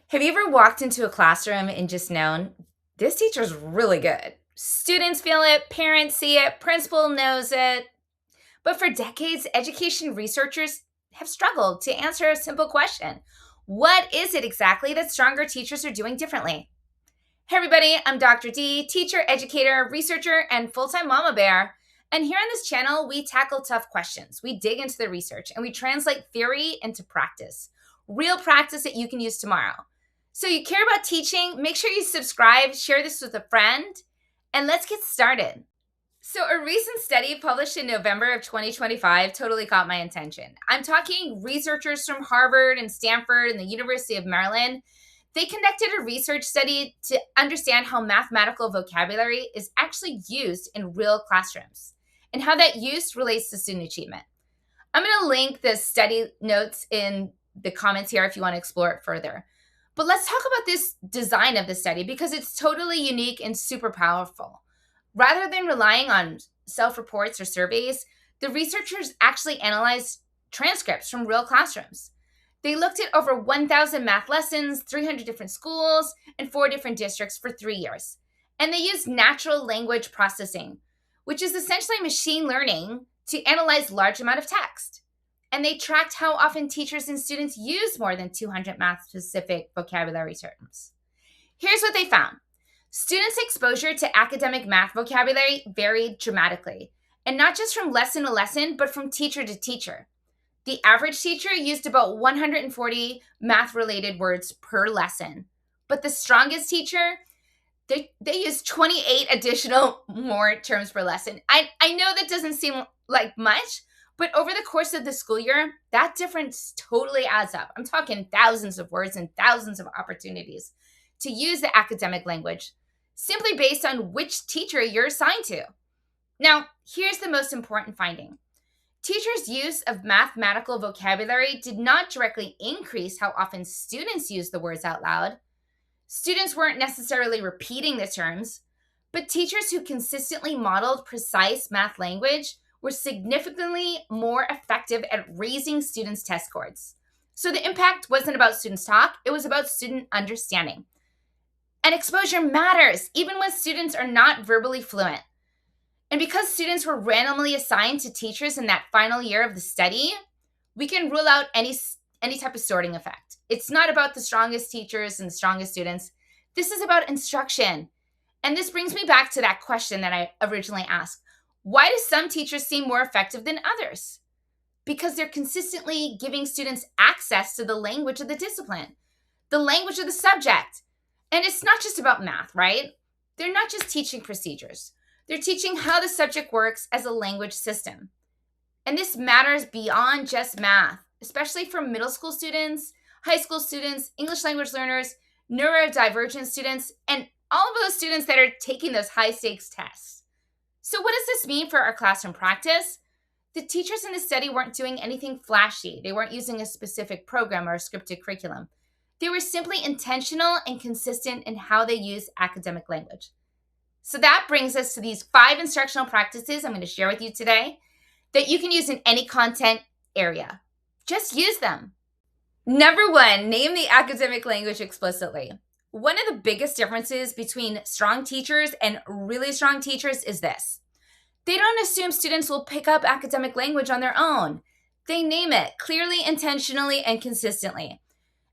Have you ever walked into a classroom and just known this teacher's really good? Students feel it, parents see it, principal knows it. But for decades, education researchers have struggled to answer a simple question. What is it exactly that stronger teachers are doing differently? Hey everybody, I'm Dr. D, teacher, educator, researcher, and full-time mama bear. And here on this channel, we tackle tough questions. We dig into the research and we translate theory into practice. Real practice that you can use tomorrow. So you care about teaching, make sure you subscribe, share this with a friend, and let's get started. So a recent study published in November of 2025 totally caught my attention. I'm talking researchers from Harvard and Stanford and the University of Maryland. They conducted a research study to understand how mathematical vocabulary is actually used in real classrooms and how that use relates to student achievement. I'm going to link the study notes in the comments here if you want to explore it further. But let's talk about this design of the study because it's totally unique and super powerful. Rather than relying on self-reports or surveys, the researchers actually analyzed transcripts from real classrooms. They looked at over 1,000 math lessons, 300 different schools, and 4 different districts for 3 years. And they used natural language processing, which is essentially machine learning to analyze large amount of text. And they tracked how often teachers and students use more than 200 math-specific vocabulary terms. Here's what they found. Students' exposure to academic math vocabulary varied dramatically, and not just from lesson to lesson, but from teacher to teacher. The average teacher used about 140 math-related words per lesson, but the strongest teacher, they used 28 additional more terms per lesson. I know that doesn't seem like much, but over the course of the school year, that difference totally adds up. I'm talking thousands of words and thousands of opportunities to use the academic language, simply based on which teacher you're assigned to. Now, here's the most important finding. Teachers' use of mathematical vocabulary did not directly increase how often students use the words out loud. Students weren't necessarily repeating the terms, but teachers who consistently modeled precise math language were significantly more effective at raising students' test scores. So the impact wasn't about students' talk, it was about student understanding. And exposure matters, even when students are not verbally fluent. And because students were randomly assigned to teachers in that final year of the study, we can rule out any type of sorting effect. It's not about the strongest teachers and the strongest students. This is about instruction. And this brings me back to that question that I originally asked. Why do some teachers seem more effective than others? Because they're consistently giving students access to the language of the discipline, the language of the subject. And it's not just about math, right? They're not just teaching procedures. They're teaching how the subject works as a language system. And this matters beyond just math, especially for middle school students, high school students, English language learners, neurodivergent students, and all of those students that are taking those high stakes tests. So what does this mean for our classroom practice? The teachers in the study weren't doing anything flashy. They weren't using a specific program or a scripted curriculum. They were simply intentional and consistent in how they use academic language. So that brings us to these 5 instructional practices I'm going to share with you today that you can use in any content area. Just use them. Number 1, name the academic language explicitly. One of the biggest differences between strong teachers and really strong teachers is this. They don't assume students will pick up academic language on their own. They name it clearly, intentionally, and consistently.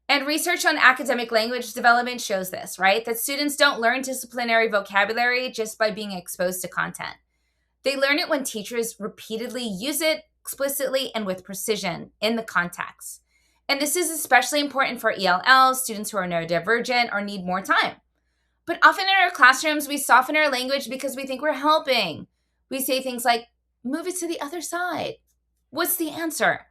And research on academic language development shows this, right? That students don't learn disciplinary vocabulary just by being exposed to content. They learn it when teachers repeatedly use it explicitly and with precision in the context. And this is especially important for ELLs, students who are neurodivergent or need more time. But often in our classrooms, we soften our language because we think we're helping. We say things like, move it to the other side. What's the answer?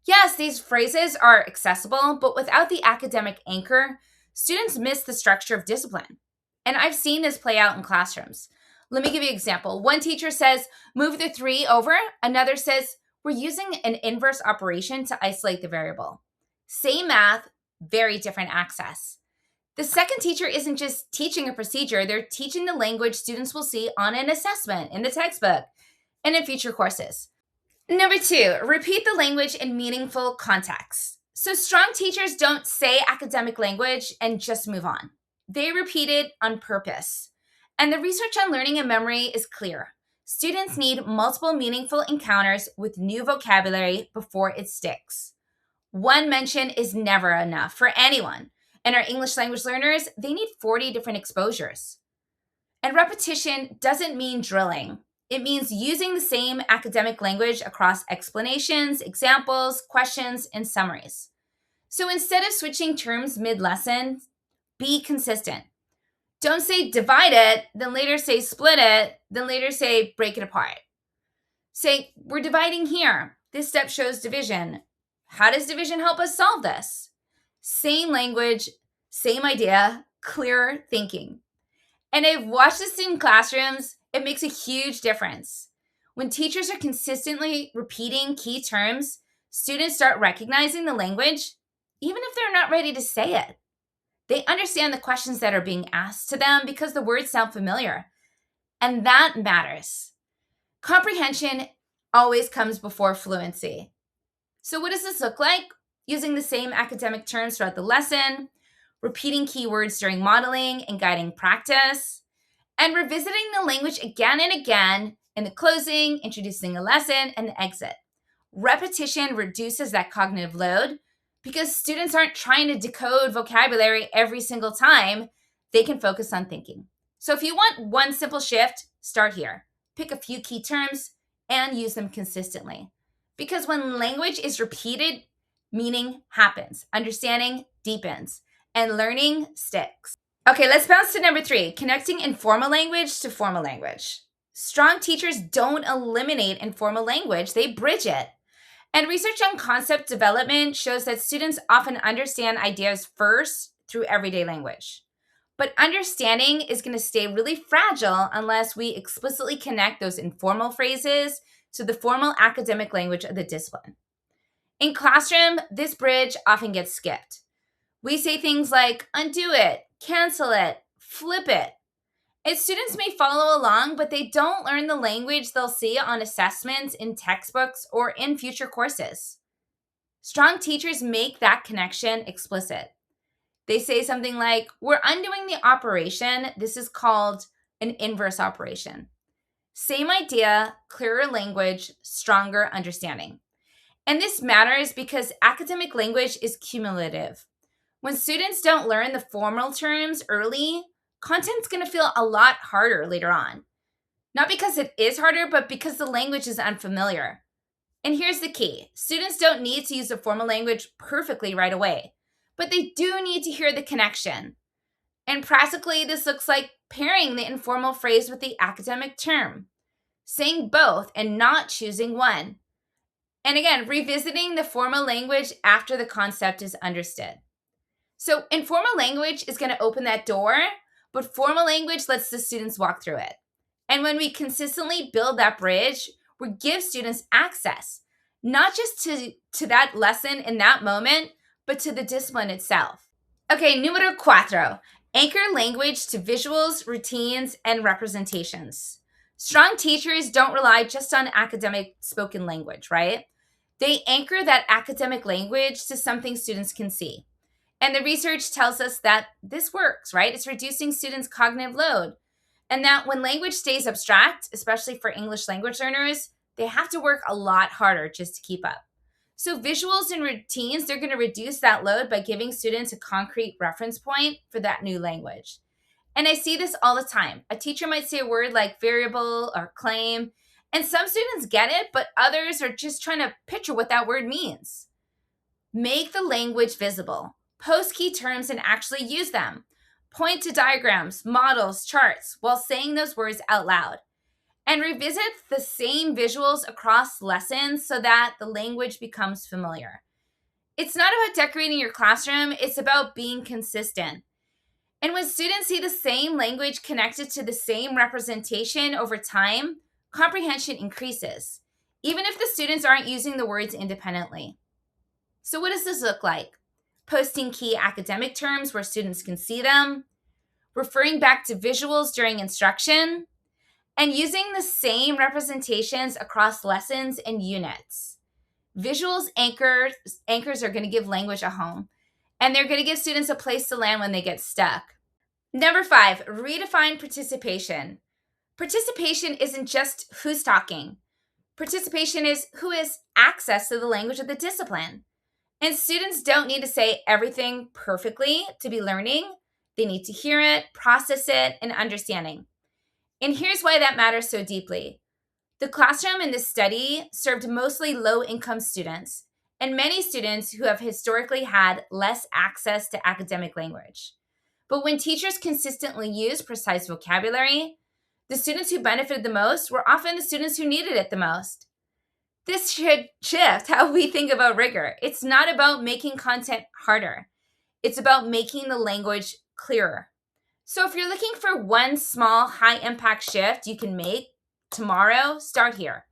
Yes, these phrases are accessible, but without the academic anchor, students miss the structure of discipline. And I've seen this play out in classrooms. Let me give you an example. One teacher says, move the 3 over. Another says, we're using an inverse operation to isolate the variable. Same math, very different access. The second teacher isn't just teaching a procedure, they're teaching the language students will see on an assessment in the textbook and in future courses. Number 2, repeat the language in meaningful context. So strong teachers don't say academic language and just move on. They repeat it on purpose. And the research on learning and memory is clear. Students need multiple meaningful encounters with new vocabulary before it sticks. One mention is never enough for anyone. And our English language learners, they need 40 different exposures. And repetition doesn't mean drilling. It means using the same academic language across explanations, examples, questions, and summaries. So instead of switching terms mid-lesson, be consistent. Don't say divide it, then later say split it, then later say break it apart. Say, we're dividing here. This step shows division. How does division help us solve this? Same language, same idea, clearer thinking. And I've watched this in classrooms. It makes a huge difference. When teachers are consistently repeating key terms, students start recognizing the language, even if they're not ready to say it. They understand the questions that are being asked to them because the words sound familiar. And that matters. Comprehension always comes before fluency. So what does this look like? Using the same academic terms throughout the lesson, repeating keywords during modeling and guiding practice, and revisiting the language again and again in the closing, introducing a lesson, and the exit. Repetition reduces that cognitive load because students aren't trying to decode vocabulary every single time. They can focus on thinking. So if you want one simple shift, start here. Pick a few key terms and use them consistently. Because when language is repeated, meaning happens, understanding deepens, and learning sticks. Okay, let's bounce to number 3, connecting informal language to formal language. Strong teachers don't eliminate informal language, they bridge it. And research on concept development shows that students often understand ideas first through everyday language. But understanding is going to stay really fragile unless we explicitly connect those informal phrases to the formal academic language of the discipline. In classroom, this bridge often gets skipped. We say things like undo it, cancel it, flip it. And students may follow along, but they don't learn the language they'll see on assessments, in textbooks, or in future courses. Strong teachers make that connection explicit. They say something like, we're undoing the operation. This is called an inverse operation. Same idea, clearer language, stronger understanding. And this matters because academic language is cumulative. When students don't learn the formal terms early, content's going to feel a lot harder later on. Not because it is harder, but because the language is unfamiliar. And here's the key. Students don't need to use the formal language perfectly right away, but they do need to hear the connection. And practically, this looks like pairing the informal phrase with the academic term, saying both and not choosing one. And again, revisiting the formal language after the concept is understood. So informal language is going to open that door, but formal language lets the students walk through it. And when we consistently build that bridge, we give students access, not just to that lesson in that moment, but to the discipline itself. Okay, numero 4, anchor language to visuals, routines, and representations. Strong teachers don't rely just on academic spoken language, right? They anchor that academic language to something students can see. And the research tells us that this works, right? It's reducing students' cognitive load. And that when language stays abstract, especially for English language learners, they have to work a lot harder just to keep up. So visuals and routines, they're going to reduce that load by giving students a concrete reference point for that new language. And I see this all the time. A teacher might say a word like variable or claim, and some students get it, but others are just trying to picture what that word means. Make the language visible. Post key terms and actually use them. Point to diagrams, models, charts while saying those words out loud. And revisit the same visuals across lessons so that the language becomes familiar. It's not about decorating your classroom, it's about being consistent. And when students see the same language connected to the same representation over time, comprehension increases, even if the students aren't using the words independently. So what does this look like? Posting key academic terms where students can see them, referring back to visuals during instruction, and using the same representations across lessons and units. Visuals anchors are going to give language a home, and they're going to give students a place to land when they get stuck. Number 5, redefine participation. Participation isn't just who's talking. Participation is who has access to the language of the discipline. And students don't need to say everything perfectly to be learning. They need to hear it, process it, and understanding. And here's why that matters so deeply. The classroom in this study served mostly low-income students and many students who have historically had less access to academic language. But when teachers consistently used precise vocabulary, the students who benefited the most were often the students who needed it the most. This should shift how we think about rigor. It's not about making content harder. It's about making the language clearer. So if you're looking for one small high-impact shift you can make tomorrow, start here.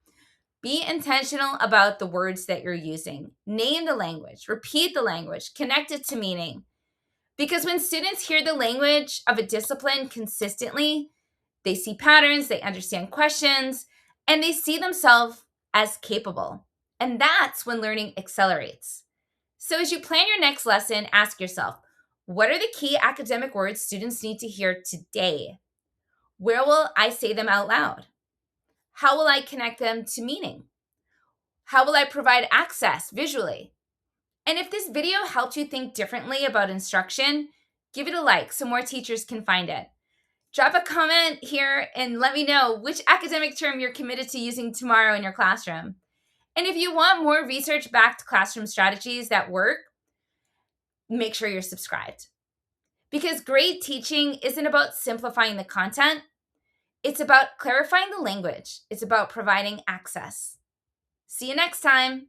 Be intentional about the words that you're using. Name the language, repeat the language, connect it to meaning. Because when students hear the language of a discipline consistently, they see patterns, they understand questions, and they see themselves as capable. And that's when learning accelerates. So as you plan your next lesson, ask yourself, what are the key academic words students need to hear today? Where will I say them out loud? How will I connect them to meaning? How will I provide access visually? And if this video helped you think differently about instruction, give it a like so more teachers can find it. Drop a comment here and let me know which academic term you're committed to using tomorrow in your classroom. And if you want more research-backed classroom strategies that work, make sure you're subscribed. Because great teaching isn't about simplifying the content. It's about clarifying the language. It's about providing access. See you next time.